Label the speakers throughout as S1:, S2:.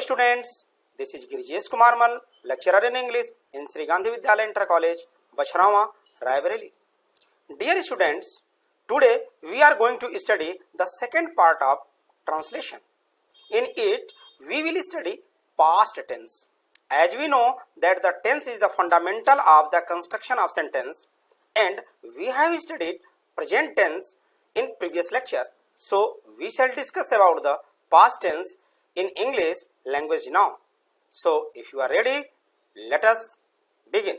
S1: students, this is Girijesh Kumar Mal, lecturer in English in Sri Gandhi Vidyalaya Inter College, Bacharawa, Raebareli. Dear students, today we are going to study the second part of translation. In it, we will study past tense. As we know that the tense is the fundamental of the construction of sentence, and we have studied present tense in previous lecture. So we shall discuss about the past tense in English language now. So if you are ready, let us begin.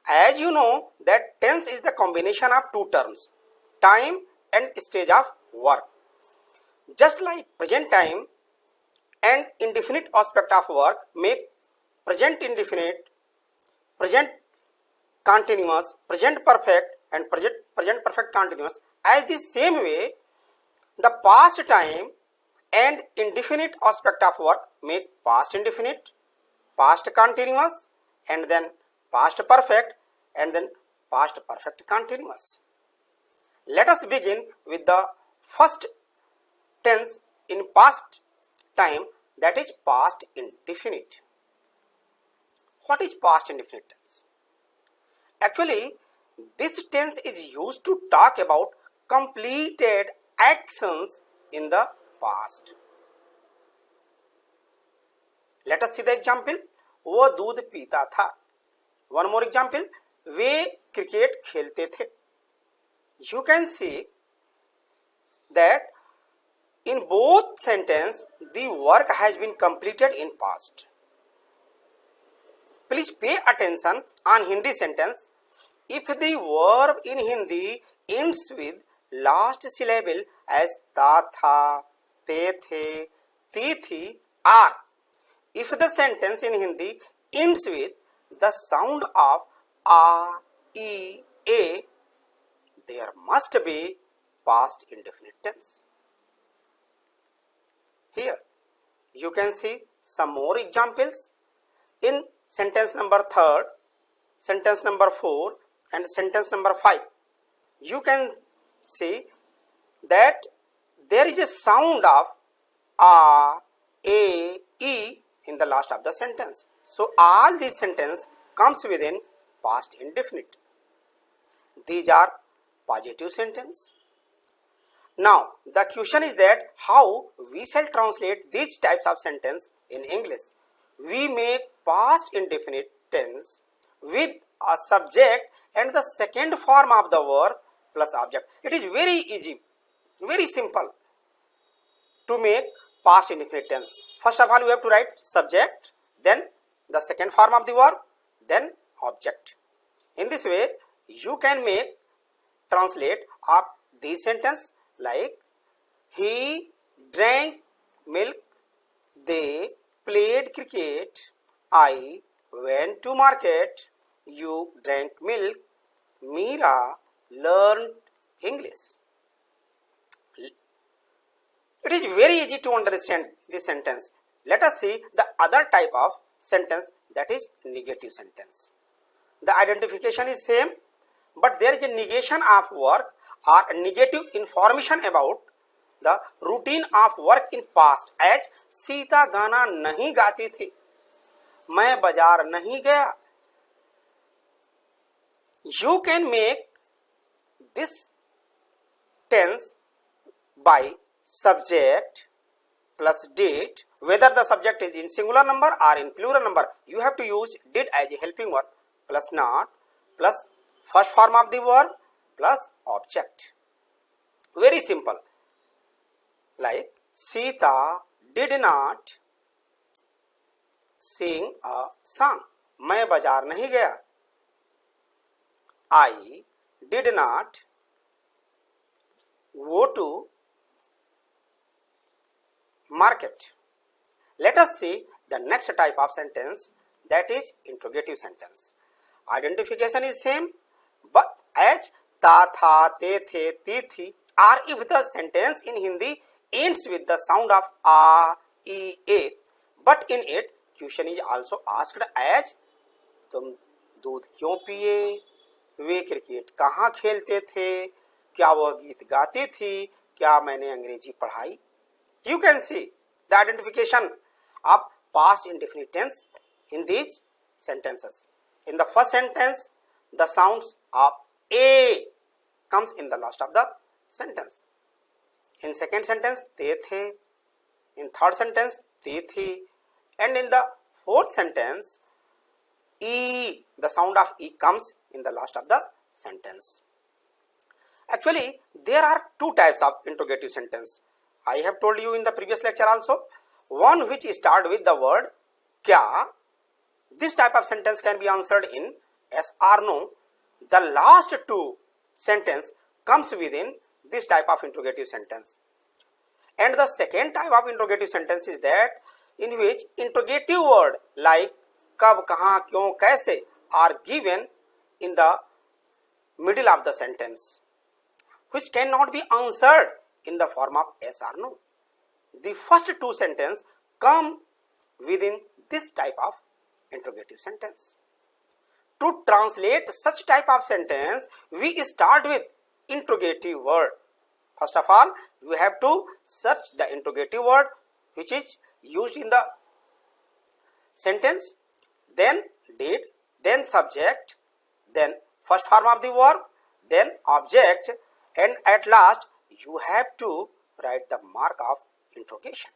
S1: As you know that tense is the combination of two terms, time and stage of work. Just like present time and indefinite aspect of work make present indefinite, present continuous, present perfect and present perfect continuous, as the same way the past time and indefinite aspect of work make past indefinite, past continuous and then past perfect and then past perfect continuous. Let us begin with the first tense in past time, that is past indefinite. What is past indefinite tense? Actually, this tense is used to talk about completed actions in the past. Let us see the example. वो दूध पीता था. One more example. वे cricket खेलते थे. You can see that in both sentences the work has been completed in past. Please pay attention on Hindi sentence. If the verb in Hindi ends with last syllable as ta tha, te the, ti thi, are. If the sentence in Hindi ends with the sound of a, e, a, there must be past indefinite tense. Here you can see some more examples in sentence number 3, sentence number 4 and sentence number 5. You can see that there is a sound of a, e in the last of the sentence. So all these sentence comes within past indefinite. These are positive sentence. Now the question is that how we shall translate these types of sentence in English. We make past indefinite tense with a subject and the second form of the verb plus object. It is very easy, very simple to make past indefinite tense. First of all, we have to write subject, then the second form of the verb, then object. In this way, you can translate of this sentence like he drank milk, they played cricket, I went to market, you drank milk, Meera learned English. It is very easy to understand this sentence. Let us see the other type of sentence, that is negative sentence. The identification is same, but there is a negation of work or negative information about the routine of work in past. As Sita गाना नहीं गाती थी, मैं बाजार नहीं गया. You can make this tense by subject plus did. Whether the subject is in singular number or in plural number, you have to use did as a helping verb plus not plus first form of the verb plus object. Very simple. Like Sita did not sing a song. मैं बाजार नहीं गया. I did not go to market. Let us see the next type of sentence, that is interrogative sentence. Identification is same, but as ta tha, te the, ti thi, or if the sentence in Hindi ends with the sound of a, e, a, but in it question is also asked as तुम दूध क्यों पिए, वे cricket कहाँ खेलते थे, क्या वह गीत गाती थी, क्या मैंने अंग्रेजी पढ़ाई. You can see the identification of past indefinite tense in these sentences. In the first sentence, the sounds of a comes in the last of the sentence. In second sentence, te the. In third sentence, ti thi. And in the fourth sentence, e, the sound of e comes in the last of the sentence. Actually, there are two types of interrogative sentence. I have told you in the previous lecture also. One which start with the word kya. This type of sentence can be answered in yes or no. The last two sentence comes within this type of interrogative sentence. And the second type of interrogative sentence is that in which interrogative word like kab, kahan, kyon, kaise are given in the middle of the sentence, which cannot be answered in the form of yes or no. The first two sentences come within this type of interrogative sentence. To translate such type of sentence, we start with interrogative word. First of all, you have to search the interrogative word which is used in the sentence, then did, then subject, then first form of the verb, then object, and at last you have to write the mark of interrogation.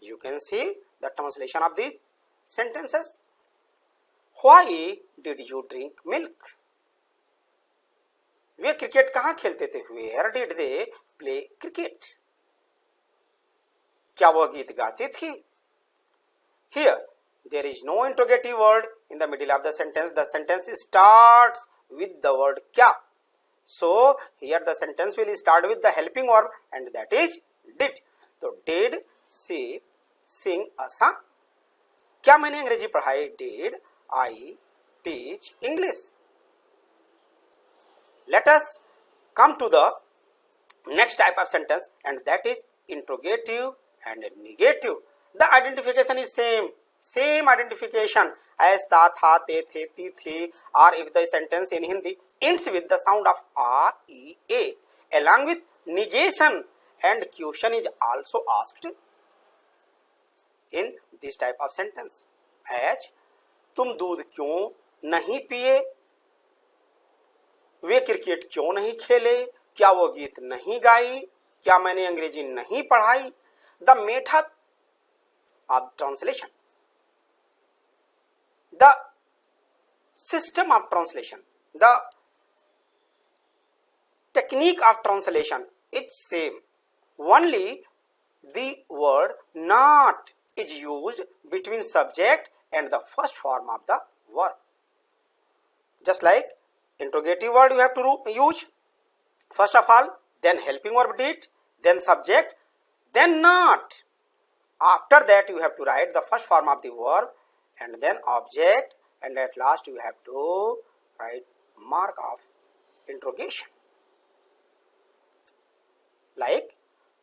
S1: You can see the translation of the sentences. Why did you drink milk? Way cricket कहाँ खेलते थे? Where did they play cricket? क्या वो गीत गाती थी? Here there is no interrogative word in the middle of the sentence. The sentence starts with the word kya. So here the sentence will start with the helping verb, and that is did. So did she sing a song? क्या मैंने अंग्रेजी पढ़ाई? Did I teach English? Let us come to the next type of sentence, and that is interrogative and negative. The identification is same identification as ta, tha, te, the, ti, thi, or if the sentence in Hindi ends with the sound of a, e, a. Along with negation and question is also asked in this type of sentence, as तुम दूध क्यों नहीं पिए? वे cricket क्यों नहीं खेले? क्या वो गीत नहीं गाई? क्या मैंने अंग्रेजी नहीं पढ़ाई? The method of translation, the system of translation, the technique of translation is same. Only the word not is used between subject and the first form of the verb. Just like interrogative word you have to use first of all, then helping verb did, then subject, then not. After that you have to write the first form of the verb and then object, and at last you have to write mark of interrogation. Like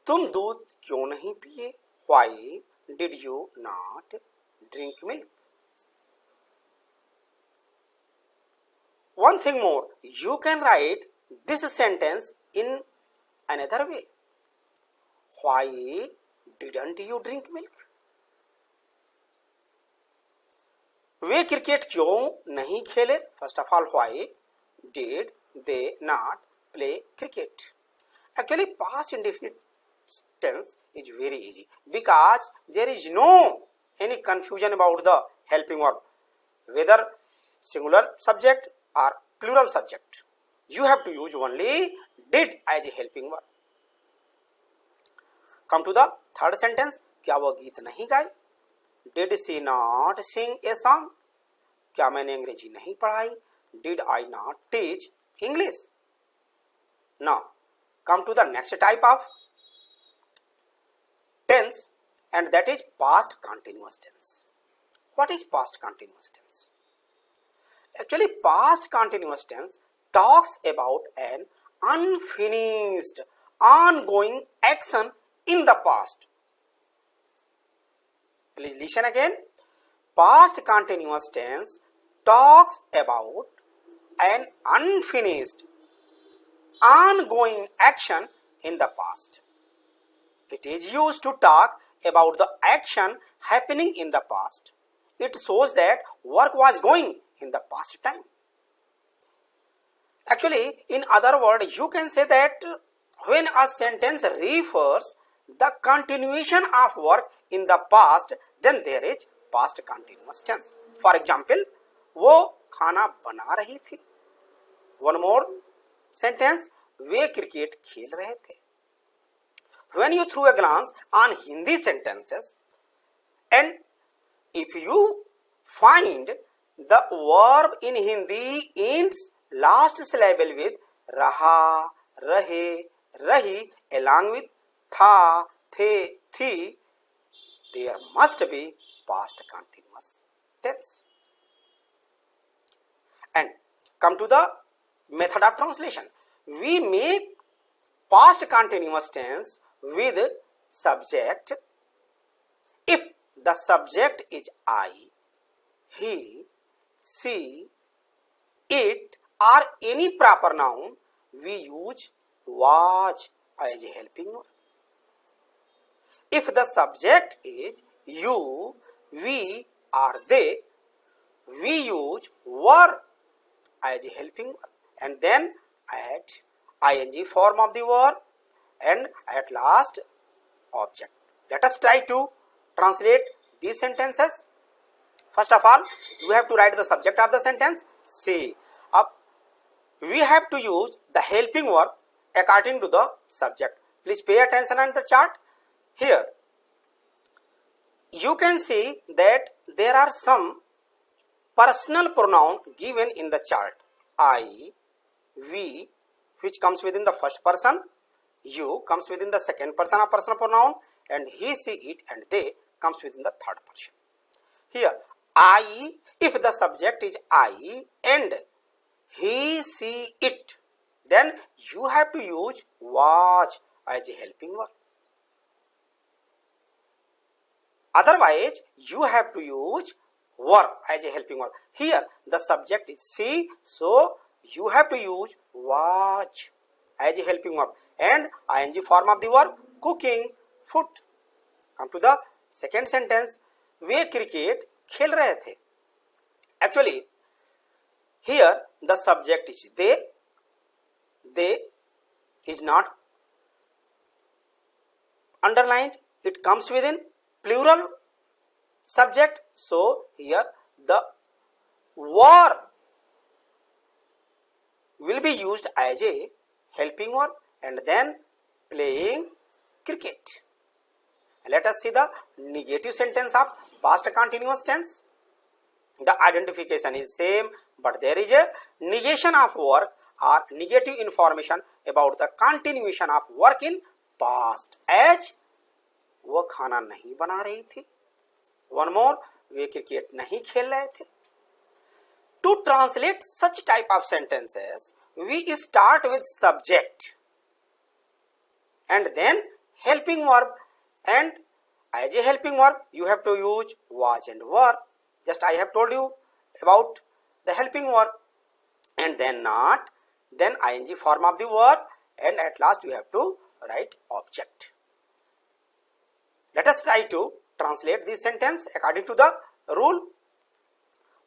S1: तुम दूध क्यों नहीं पिए? Why did you not drink milk? One thing more, you can write this sentence in another way. Why didn't you drink milk? Way cricket क्यों नहीं खेले? First of all, why did they not play cricket? Actually, past indefinite tense is very easy because there is no any confusion about the helping verb, whether singular subject or plural subject. You have to use only did as a helping verb. Come to the third sentence. क्या वो गीत नहीं गाई? Did she not sing a song? क्या मैंने अंग्रेजी नहीं पढ़ाई? Did I not teach English? Now come to the next type of tense, and that is past continuous tense. What is past continuous tense? Actually, past continuous tense talks about an unfinished, ongoing action in the past. Please listen again. Past continuous tense talks about an unfinished, ongoing action in the past. It is used to talk about the action happening in the past. It shows that work was going in the past time. Actually, in other words, you can say that when a sentence refers the continuation of work in the past, then there is past continuous tense. For example, वो खाना बना रही थी. One more sentence, वे cricket खेल रहे थे. When you threw a glance on Hindi sentences, and if you find the verb in Hindi ends last syllable with raha, rahe, rahi along with tha, the, thi, there must be past continuous tense. And come to the method of translation. We make past continuous tense with subject if the subject is I, he, she, it or any proper noun. We use was as a helping verb. If the subject is you, we or they, we use were as a helping verb and then add ing form of the verb and at last object. Let us try to translate these sentences. First of all, you have to write the subject of the sentence. See, we have to use the helping verb according to the subject. Please pay attention on the chart. Here, you can see that there are some personal pronoun given in the chart. I, we, which comes within the first person, you comes within the second person of personal pronoun, and he, she, it, and they comes within the third person. Here, I, if the subject is I and he, she, it, then you have to use was as a helping verb. Otherwise, you have to use were as a helping verb. Here, the subject is she, so you have to use was as a helping verb and ing form of the verb cooking, food. Come to the second sentence. Way cricket खेल रहे थे. Actually, here the subject is they is not underlined. It comes within plural subject. So here the were will be used as a helping verb and then playing cricket. Let us see the negative sentence of past continuous tense. The identification is same, but there is a negation of work or negative information about the continuation of work in past. As वो खाना नहीं बना रही थी. One more, वे cricket नहीं खेल रहे थे. To translate such type of sentences, we start with subject and then helping verb, and as a helping verb you have to use was and were. Just I have told you about the helping verb, and then not, then ing form of the verb, and at last you have to write object. Let us try to translate this sentence according to the rule.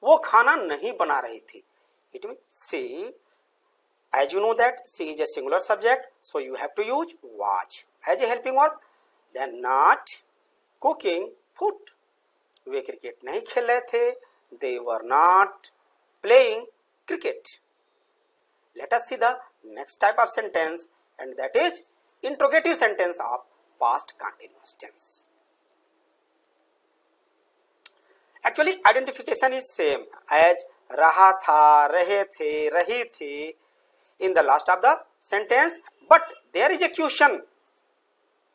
S1: वो खाना नहीं बना रही थी. It means she. As you know that she is a singular subject, so you have to use was as a helping verb. Then not, cooking, food. Way cricket नहीं खेल रहे थे. They were not playing cricket. Let us see the next type of sentence, and that is interrogative sentence of past continuous tense. Actually, identification is same as रहा था, रहे थे, रही थी in the last of the sentence, but there is a question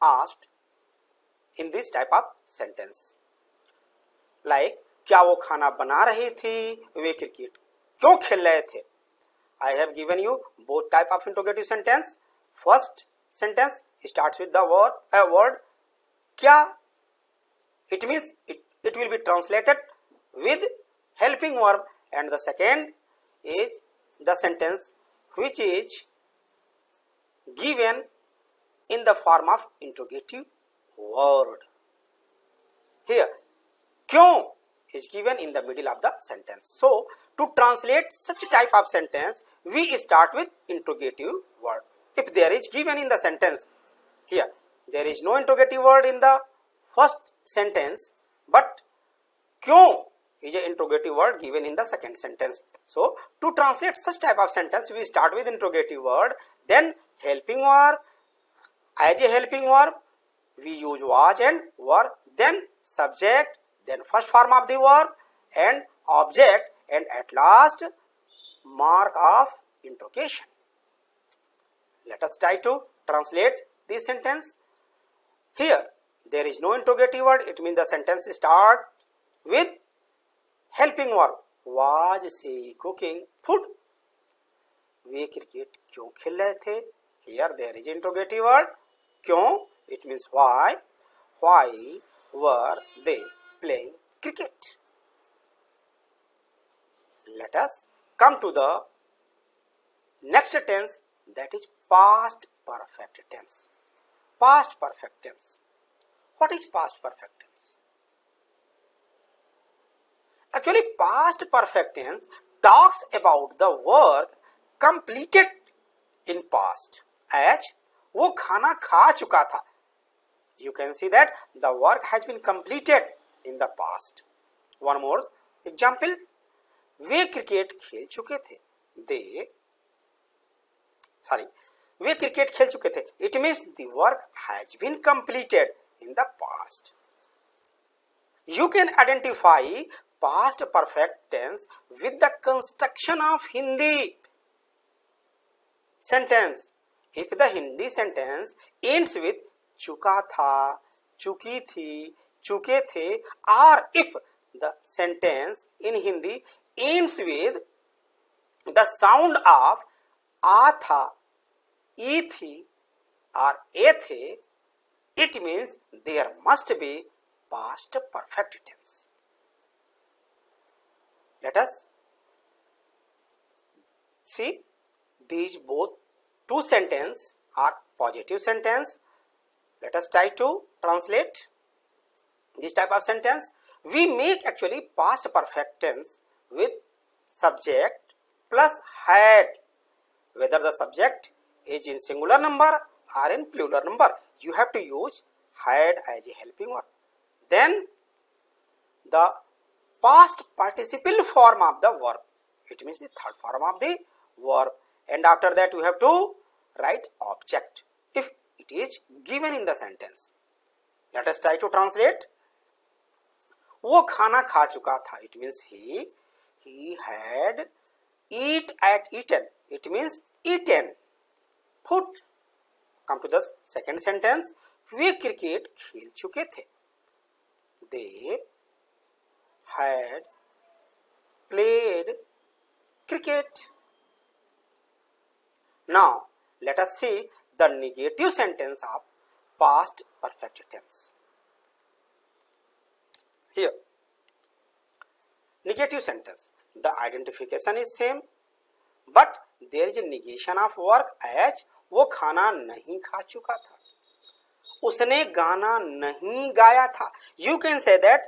S1: asked in this type of sentence. Like, क्या वो खाना बना रही थी, वे क्रिकेट क्यों खेल रहे थे. I have given you both type of interrogative sentence. First sentence starts with the word क्या. It means it will be translated with helping verb, and the second is the sentence which is given in the form of interrogative word. Here, kyun is given in the middle of the sentence. So, to translate such type of sentence, we start with interrogative word. If there is given in the sentence, here there is no interrogative word in the first sentence, but kyun is an interrogative word given in the second sentence. So, to translate such type of sentence, we start with interrogative word, then helping verb. As a helping verb, we use was and were, then subject, then first form of the verb and object, and at last mark of interrogation. Let us try to translate this sentence. Here there is no interrogative word, it means the sentence starts with helping verb. Was she cooking food? Way cricket क्यों खेल रहे थे? Here there is interrogative word. क्यों? It means why. Why were they playing cricket? Let us come to the next tense, that is past perfect tense. Past perfect tense. What is past perfect tense? Actually, past perfect tense talks about the work completed in past. As वो खाना खा चुका था. You can see that the work has been completed in the past. One more example. Way cricket खेल चुके थे. वे cricket खेल चुके थे. It means the work has been completed in the past. You can identify past perfect tense with the construction of Hindi sentence. If the Hindi sentence ends with चुका था, चुकी थी, चुके थे, or if the sentence in Hindi ends with the sound of आ था, ई थी, or ए थे, it means there must be past perfect tense. Let us see these both two sentences are positive sentence. Let us try to translate this type of sentence. We make actually past perfect tense with subject plus had, whether the subject is in singular number or in plural number. You have to use had as a helping verb. Then the past participle form of the verb, it means the third form of the verb, and after that you have to write object if it is given in the sentence. Let us try to translate. वो खाना खा चुका था. It means he had eaten. It means eaten food. Come to the second sentence. Way cricket खेल चुके थे. They had played cricket. Now let us see the negative sentence of past perfect tense. Here, negative sentence, the identification is same, but there is a negation of work as वो खाना नहीं खा चुका था, उसने गाना नहीं गाया था. You can say that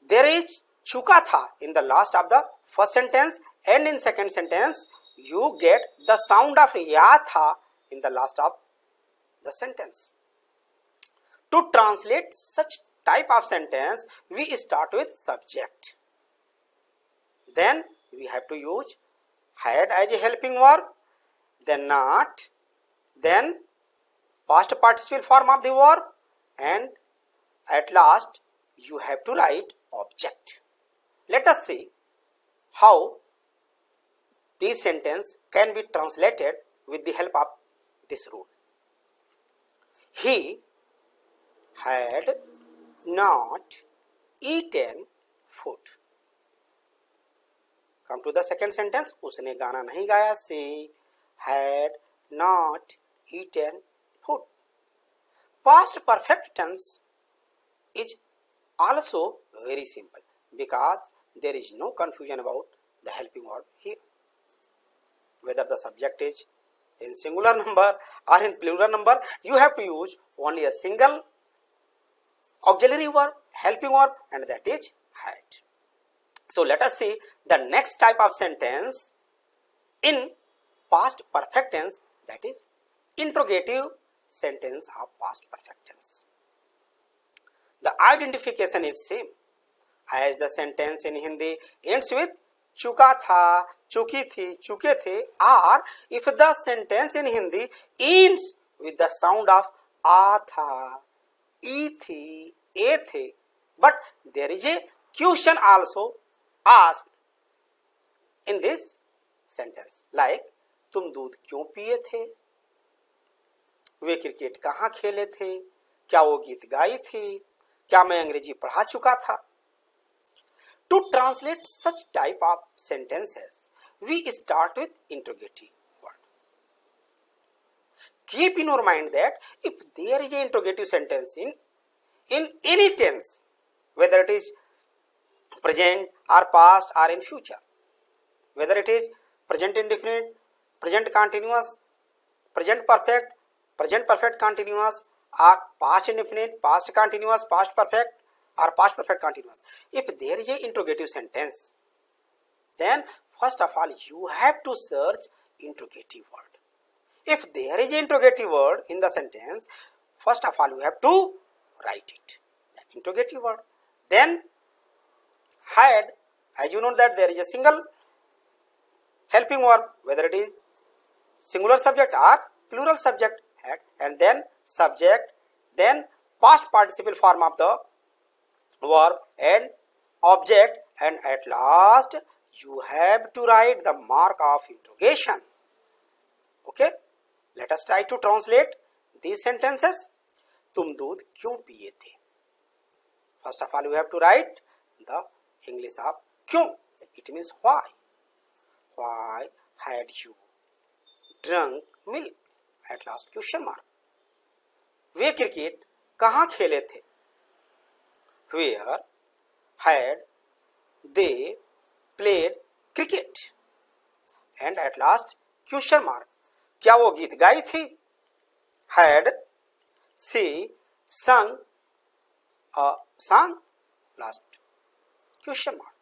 S1: there is चुका था in the last of the first sentence, and in second sentence you get the sound of या था in the last of the sentence. To translate such type of sentence, we start with subject. Then we have to use had as a helping verb, then not, then past participle form of the verb, and at last you have to write object. Let us see how this sentence can be translated with the help of this rule. He had not eaten food. Come to the second sentence. उसने गाना नहीं गाया. She had not eaten food. Past perfect tense is also very simple because there is no confusion about the helping verb here. Whether the subject is in singular number or in plural number, you have to use only a single auxiliary verb, helping verb, and that is had. So let us see the next type of sentence in past perfect tense, that is interrogative sentence of past perfect tense. The identification is same as the sentence in Hindi ends with चुका था, चुकी थी, चुके थे, or if the sentence in Hindi ends with the sound of आ था, ई थी, ए थे, but there is a question also asked in this sentence like तुम दूध क्यों पिए थे, वे क्रिकेट कहाँ खेले थे, क्या वो गीत गाई थी, क्या मैं अंग्रेजी पढ़ा चुका था. To translate such type of sentences, we start with interrogative word. Keep in your mind that if there is an interrogative sentence in any tense, whether it is present or past or in future, whether it is present indefinite, present continuous, present perfect continuous, or past indefinite, past continuous, past perfect, or past perfect continuous. If there is a interrogative sentence, then first of all you have to search interrogative word. If there is an interrogative word in the sentence, first of all you have to write it, interrogative word. Then had, as you know that there is a single helping verb, whether it is singular subject or plural subject, had, and then subject, then past participle form of the verb and object, and at last you have to write the mark of interrogation. Okay, let us try to translate these sentences. तुम दूध क्यों पिए थे. First of all you have to write the English of क्यों. It means why. Why had you drunk milk? At last question mark. Way cricket कहाँ खेले थे. Where had they played cricket? And at last question mark. क्या वो गीत गाई थी. Had she sung a song? Last question mark.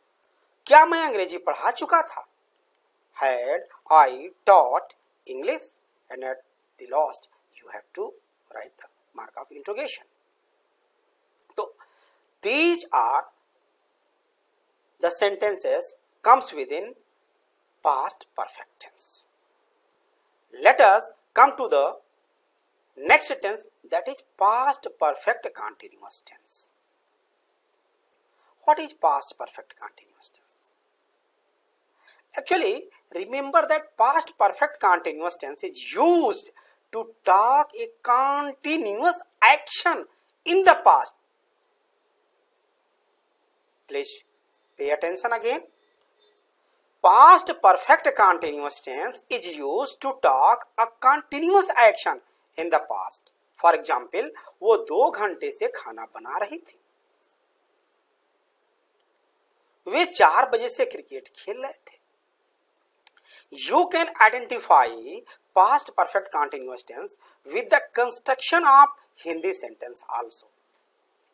S1: क्या मैं अंग्रेजी पढ़ा चुका था. Had I taught English? And at the last you have to write the mark of interrogation. So these are the sentences comes within past perfect tense. Let us come to the next tense, that is past perfect continuous tense. What is past perfect continuous tense? Actually, remember that past perfect continuous tense is used to talk a continuous action in the past. Please pay attention again. Past perfect continuous tense is used to talk a continuous action in the past. For example, वो 2 घंटे से खाना बना रही थी. वे 4 बजे से cricket खेल रहे थे. You can identify past perfect continuous tense with the construction of Hindi sentence also.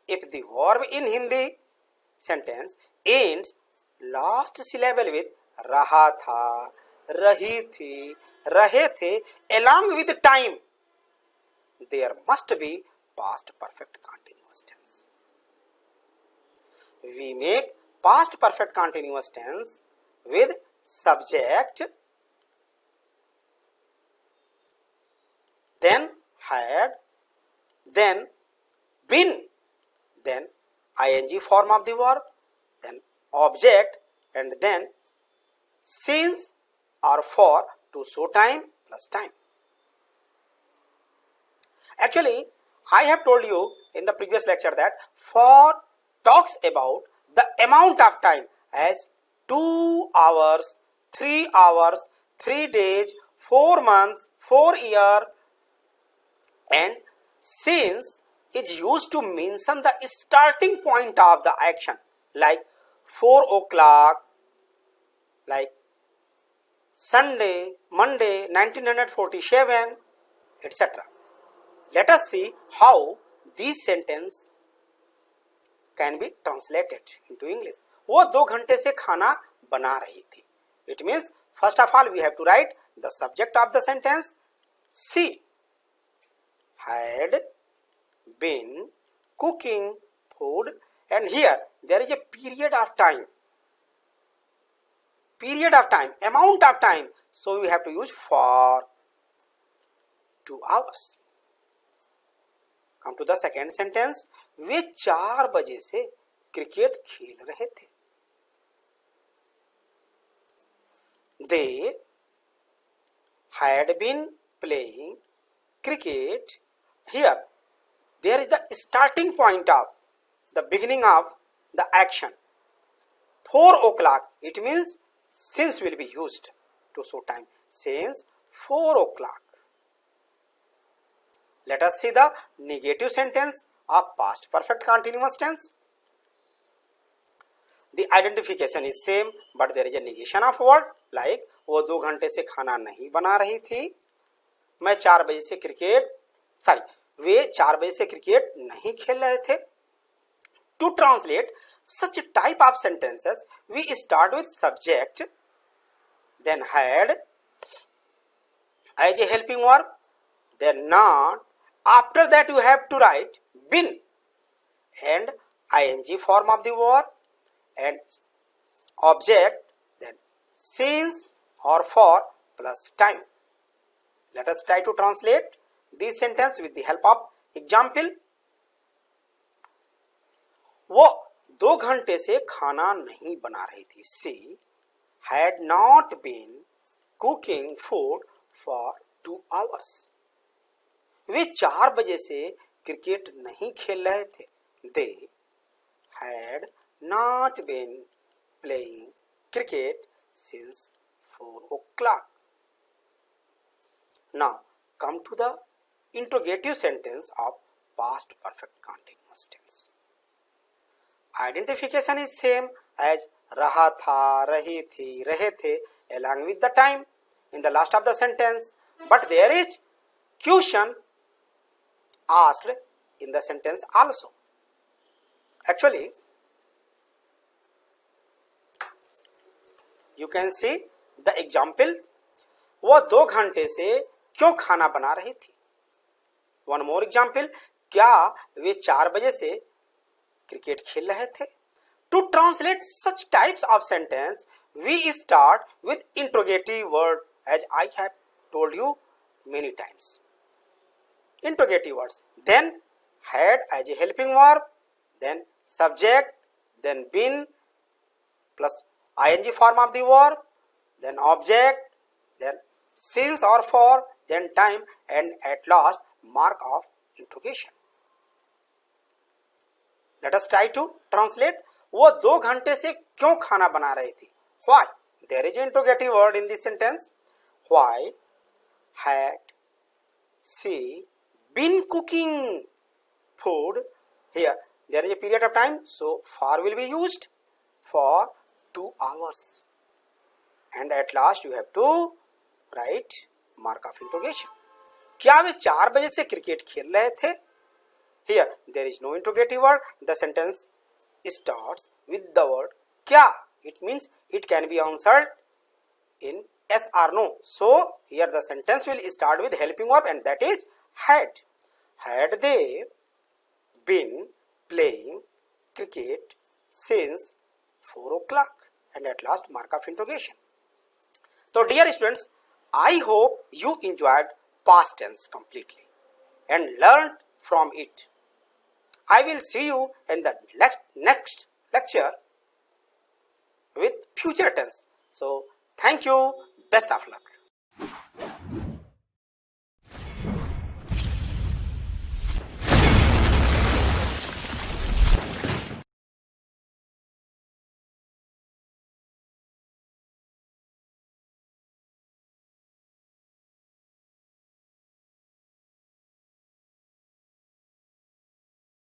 S1: If the verb in Hindi sentence ends last syllable with रहा था, रही थी, रहे थे, along with time, there must be past perfect continuous tense. We make past perfect continuous tense with subject, then had, then been, then ing form of the verb, then object, and then since or for to show time plus time. Actually, I have told you in the previous lecture that for talks about the amount of time as 2 hours, 3 hours, 3 days, 4 months, 4 years, and since is used to mention the starting point of the action, like 4 o'clock, like Sunday, Monday, 1947, etc. Let us see how these sentences can be translated into English. वो 2 घंटे से खाना बना रही थी. It means first of all we have to write the subject of the sentence. She had been cooking food, and here there is a period of time, amount of time, so we have to use for 2 hours. Come to the second sentence. वे 4 बजे से cricket खेल रहे थे. They had been playing cricket. Here there is the starting point of the beginning of the action. 4 o'clock. It means since will be used to show time. Since 4 o'clock. Let us see the negative sentence of past perfect continuous tense. The identification is same, but there is a negation of word. Like वो 2 घंटे से खाना नहीं बना रही थी. मैं 4 बजे से वे 4 बजे से क्रिकेट नहीं खेल रहे थे. To translate such type of sentences, we start with subject, then had as a helping verb, then not. After that you have to write been and ing form of the verb and object, then since or for plus time. Let us try to translate this sentence with the help of example. वो 2 घंटे से खाना नहीं बना रही थी. She had not been cooking food for 2 hours. वे 4 बजे से क्रिकेट नहीं खेल रहे थे. They had not been playing cricket since 4 o'clock. Now come to the interrogative sentence of past perfect continuous tense. Identification is same as रहा था, रही थी, रहे थे along with the time in the last of the sentence, but there is question asked in the sentence also. Actually, you can see the example. वो 2 घंटे से क्यों खाना बना रही थी. One more example. क्या वे 4 बजे से क्रिकेट खेल रहे थे. To translate such types of sentence, we start with interrogative word, as I have told you many times. Interrogative words. Then had as a helping verb, then subject, then been plus ing form of the verb, then object, then since or for, then time, and at last mark of interrogation. Let us try to translate. वो 2 घंटे से क्यों खाना बना रही थी. Why? There is an interrogative word in this sentence. Why had she been cooking food? Here there is a period of time, so for will be used for 2 hours, and at last you have to write mark of interrogation. क्या वे 4 बजे से cricket खेल रहे थे. Here there is no interrogative word. The sentence starts with the word क्या. It means it can be answered in yes or no. So here the sentence will start with helping verb, and that is had. Had they been playing cricket since 4 o'clock, and at last mark of interrogation. So dear students, I hope you enjoyed past tense completely and learned from it. I will see you in the next lecture with future tense. So thank you. Best of luck.